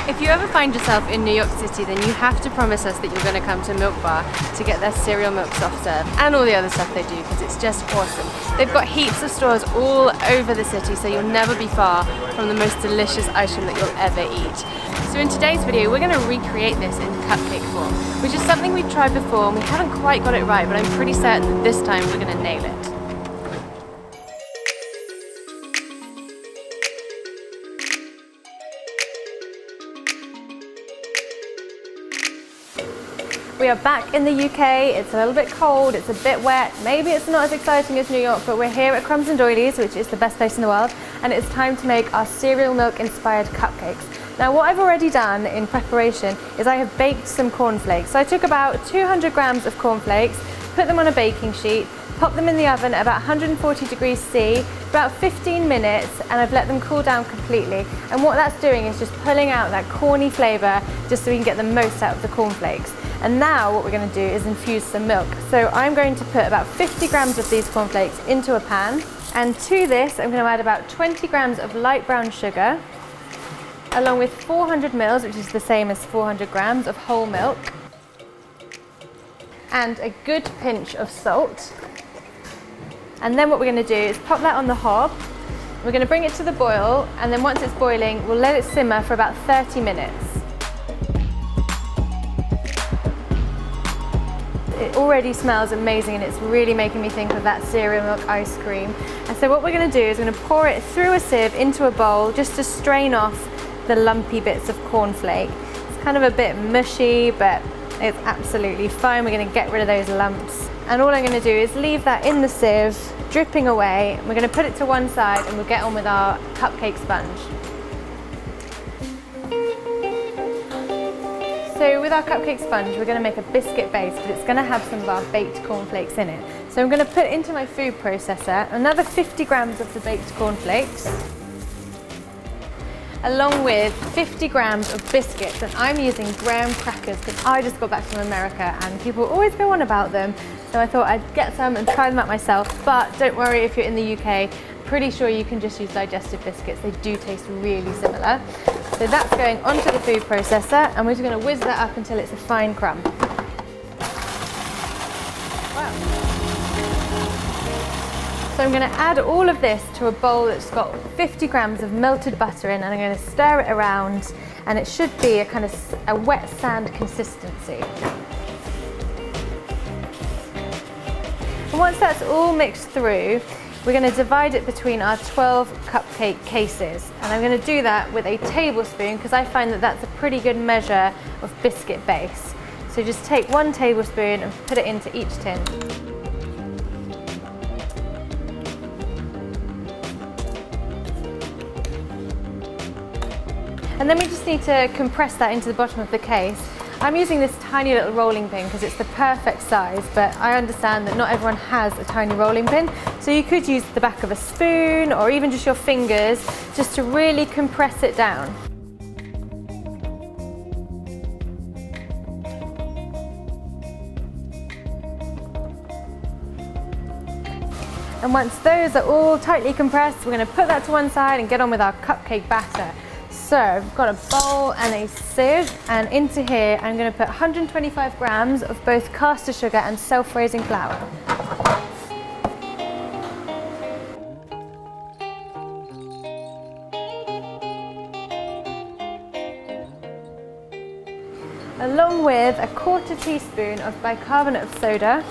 If you ever find yourself in New York City, then you have to promise us that you're going to come to Milk Bar to get their cereal milk soft serve and all the other stuff they do, because it's just awesome. They've got heaps of stores all over the city, so you'll never be far from the most delicious ice cream that you'll ever eat. So in today's video, we're going to recreate this in cupcake form, which is something we've tried before and we haven't quite got it right, but I'm pretty certain that this time we're going to nail it. We are back in the UK, it's a little bit cold, it's a bit wet, maybe it's not as exciting as New York, but we're here at Crumbs Doilies, which is the best place in the world, and it's time to make our cereal milk inspired cupcakes. Now what I've already done in preparation is I have baked some cornflakes. So I took about 200 grams of cornflakes, put them on a baking sheet, popped them in the oven at about 140 degrees C for about 15 minutes, and I've let them cool down completely. And what that's doing is just pulling out that corny flavour just so we can get the most out of the cornflakes. And now what we're going to do is infuse some milk. So I'm going to put about 50 grams of these cornflakes into a pan, and to this I'm going to add about 20 grams of light brown sugar, along with 400 ml, which is the same as 400 grams of whole milk, and a good pinch of salt. And then what we're going to do is pop that on the hob. We're going to bring it to the boil, and then once it's boiling, we'll let it simmer for about 30 minutes. It already smells amazing and it's really making me think of that cereal milk ice cream. And so what we're going to do is we're going to pour it through a sieve into a bowl just to strain off the lumpy bits of cornflake. It's kind of a bit mushy, but it's absolutely fine. We're going to get rid of those lumps. And all I'm going to do is leave that in the sieve, dripping away. We're going to put it to one side and we'll get on with our cupcake sponge. So with our cupcake sponge, we're going to make a biscuit base, but it's going to have some of our baked cornflakes in it. So I'm going to put into my food processor another 50 grams of the baked cornflakes, along with 50 grams of biscuits, and I'm using graham crackers because I just got back from America and people always go on about them, so I thought I'd get some and try them out myself. But don't worry if you're in the UK, pretty sure you can just use digestive biscuits, they do taste really similar. So that's going onto the food processor, and we're just going to whiz that up until it's a fine crumb. Wow. So I'm going to add all of this to a bowl that's got 50 grams of melted butter in, and I'm going to stir it around, and it should be a kind of a wet sand consistency. And once that's all mixed through, we're going to divide it between our 12 cupcake cases, and I'm going to do that with a tablespoon because I find that that's a pretty good measure of biscuit base. So just take 1 tablespoon and put it into each tin. And then we just need to compress that into the bottom of the case. I'm using this tiny little rolling pin because it's the perfect size, but I understand that not everyone has a tiny rolling pin. So you could use the back of a spoon or even just your fingers just to really compress it down. And once those are all tightly compressed, we're going to put that to one side and get on with our cupcake batter. So I've got a bowl and a sieve, and into here I'm going to put 125 grams of both caster sugar and self-raising flour. Along with a 1/4 teaspoon of bicarbonate of soda,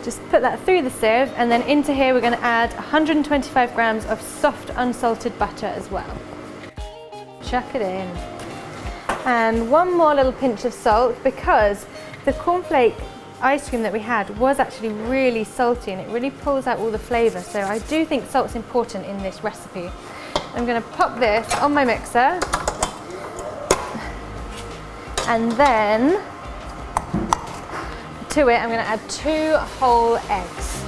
just put that through the sieve, and then into here we're going to add 125 grams of soft unsalted butter as well. Chuck it in. And one more little pinch of salt, because the cornflake ice cream that we had was actually really salty and it really pulls out all the flavour, so I do think salt's important in this recipe. I'm going to pop this on my mixer, and then to it I'm going to add 2 whole eggs.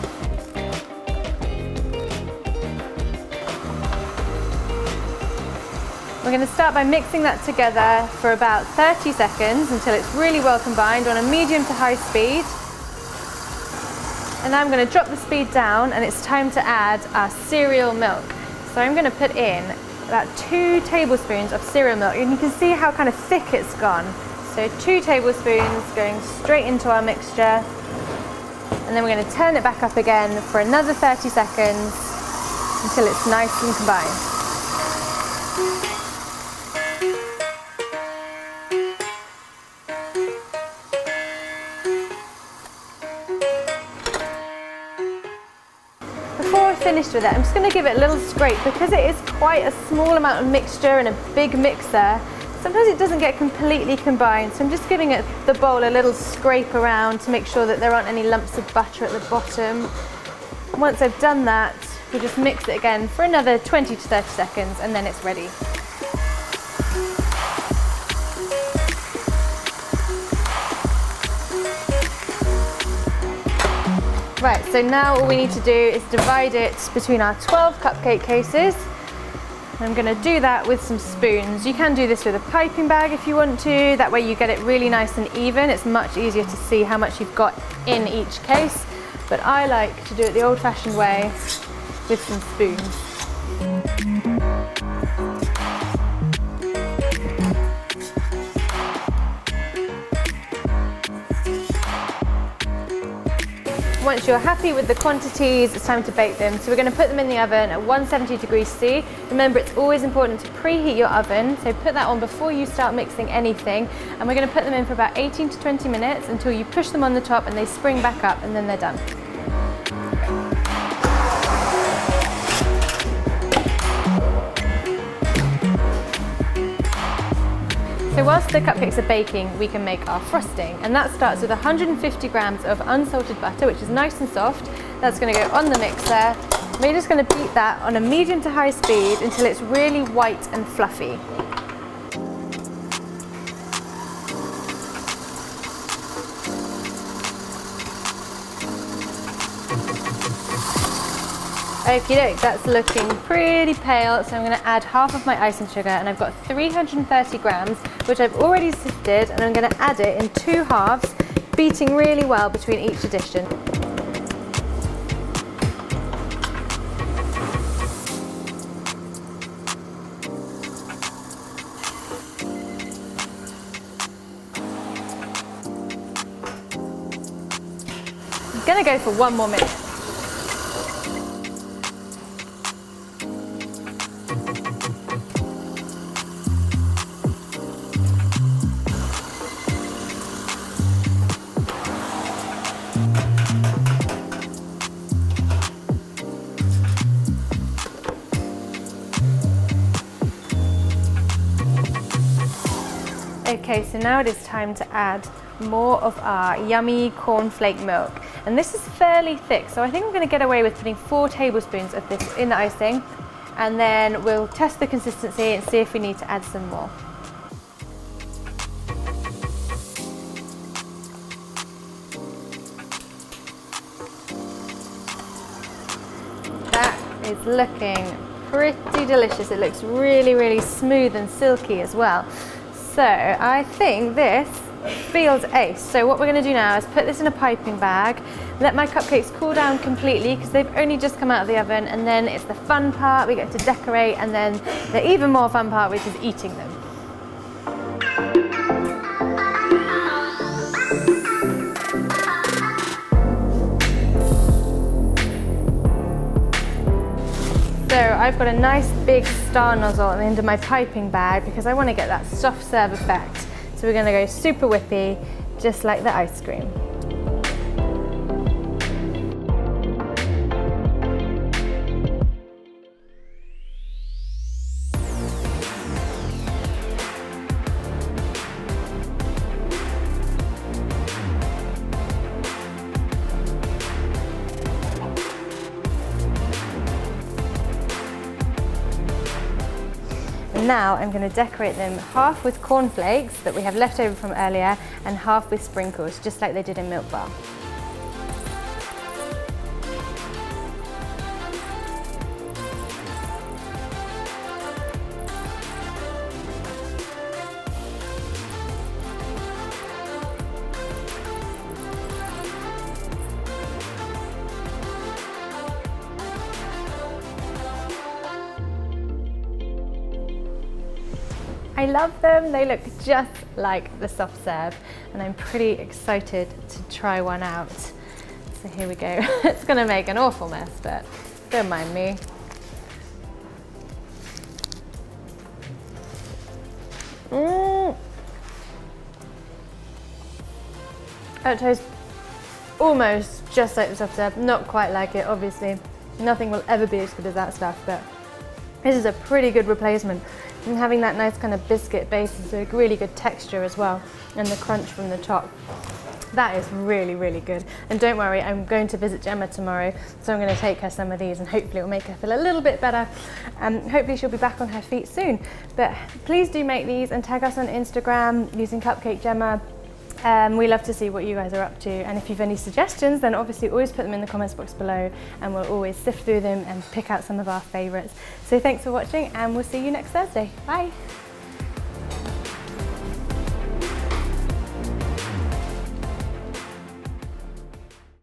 We're going to start by mixing that together for about 30 seconds until it's really well combined on a medium to high speed. And now I'm going to drop the speed down, and it's time to add our cereal milk. So I'm going to put in about 2 tablespoons of cereal milk, and you can see how kind of thick it's gone. So 2 tablespoons going straight into our mixture, and then we're going to turn it back up again for another 30 seconds until it's nice and combined. Before we're finished with it, I'm just going to give it a little scrape because it is quite a small amount of mixture in a big mixer. Sometimes it doesn't get completely combined, so I'm just giving it the bowl a little scrape around to make sure that there aren't any lumps of butter at the bottom. Once I've done that, we'll just mix it again for another 20 to 30 seconds, and then it's ready. Right, so now all we need to do is divide it between our 12 cupcake cases. I'm going to do that with some spoons. You can do this with a piping bag if you want to. That way you get it really nice and even. It's much easier to see how much you've got in each case. But I like to do it the old-fashioned way with some spoons. Once you're happy with the quantities, it's time to bake them. So we're going to put them in the oven at 170 degrees C. Remember, it's always important to preheat your oven, so put that on before you start mixing anything. And we're going to put them in for about 18 to 20 minutes until you push them on the top and they spring back up, and then they're done. So whilst the cupcakes are baking, we can make our frosting, and that starts with 150 grams of unsalted butter, which is nice and soft. That's going to go on the mixer. We're just going to beat that on a medium to high speed until it's really white and fluffy. Okie doke, that's looking pretty pale, so I'm going to add half of my icing sugar, and I've got 330 grams, which I've already sifted, and I'm going to add it in 2 halves, beating really well between each addition. I'm going to go for 1 more minute. Okay, so now it is time to add more of our yummy cornflake milk. And this is fairly thick, so I think I'm going to get away with putting 4 tablespoons of this in the icing, and then we'll test the consistency and see if we need to add some more. That is looking pretty delicious. It looks really, really smooth and silky as well. So I think this feels ace. So what we're going to do now is put this in a piping bag, let my cupcakes cool down completely because they've only just come out of the oven, and then it's the fun part, we get to decorate, and then the even more fun part, which is eating them. So I've got a nice big star nozzle at the end of my piping bag because I want to get that soft serve effect. So we're going to go super whippy, just like the ice cream. Now I'm going to decorate them half with cornflakes that we have left over from earlier and half with sprinkles, just like they did in Milk Bar. I love them. They look just like the soft serve, and I'm pretty excited to try one out. So here we go. It's gonna make an awful mess, but don't mind me. It tastes almost just like the soft serve, not quite like it, obviously. Nothing will ever be as good as that stuff, but this is a pretty good replacement. And having that nice kind of biscuit base is a really good texture as well, and the crunch from the top. That is really, really good. And don't worry, I'm going to visit Gemma tomorrow, so I'm going to take her some of these and hopefully it will make her feel a little bit better. Hopefully she'll be back on her feet soon. But please do make these and tag us on Instagram using Cupcake Jemma. We love to see what you guys are up to, and if you've any suggestions, then obviously always put them in the comments box below, and we'll always sift through them and pick out some of our favourites. So thanks for watching, and we'll see you next Thursday. Bye!